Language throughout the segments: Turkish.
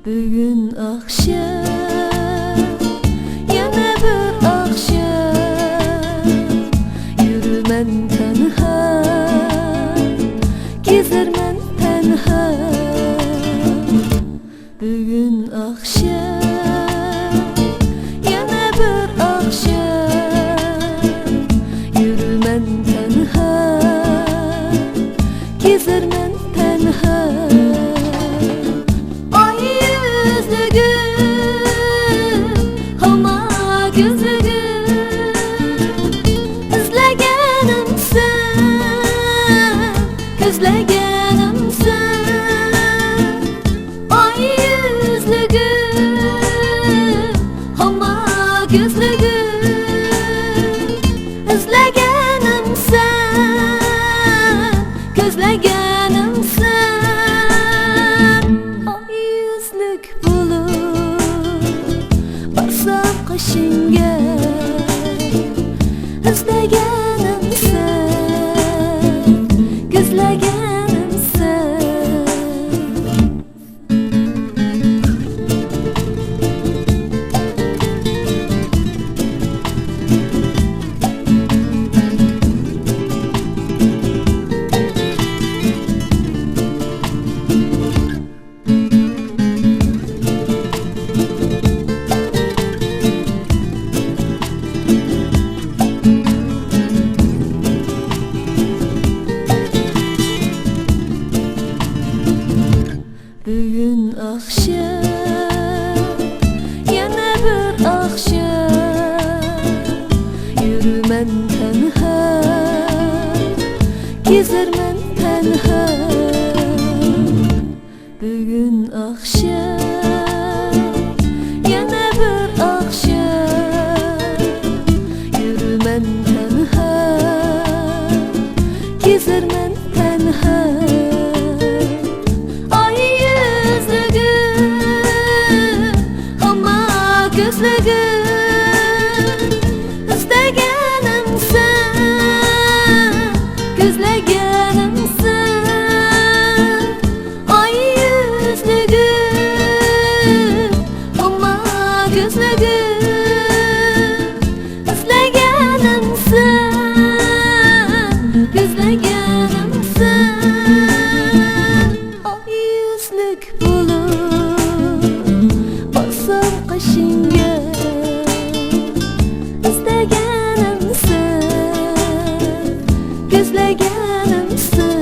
Bugün akşam, yana bir akşam, yürümen tenha, gezermen tenha. Bugün akşam, yana bir akşam, yürümen tenha, gezermen tenha. Gözlegenim sen, ay yüzlügüm, ama gözlügüm. İzlegenim sen, gözlegenim sen. Ay yüzlük bulup barsam kaşınga, izlegenim sen, gözlegenim sen. Bugün akşam, yana bir akşam, yürümen tenha, gezermen tenha. Bugün akşam, yana bir akşam, yürümen tenha, gezermen tenha. Gözlegenim, istegenim sen, gözlegenim sen. Ay yüzlügüm, ama gözlegenim, istegenim sen, gözlegenim sen. Ay yüzlük bulup barsam kaşınga, izlegenim sen, gözlegenim sen.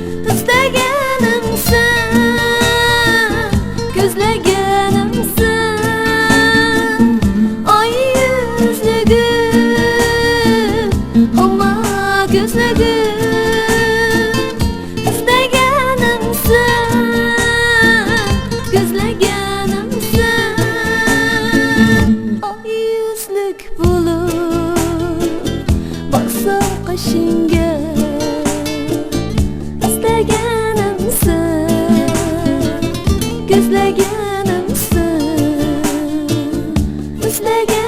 Gözlegenim, istegenim sen, gözlegenim sen. Ay yüzlügüm, ama gözlegenim, istegenim sen, gözlegenim sen. Ay yüzlük bulup barsam kaşınga, izlegenim sen, gözlegenim sen, izlegenim.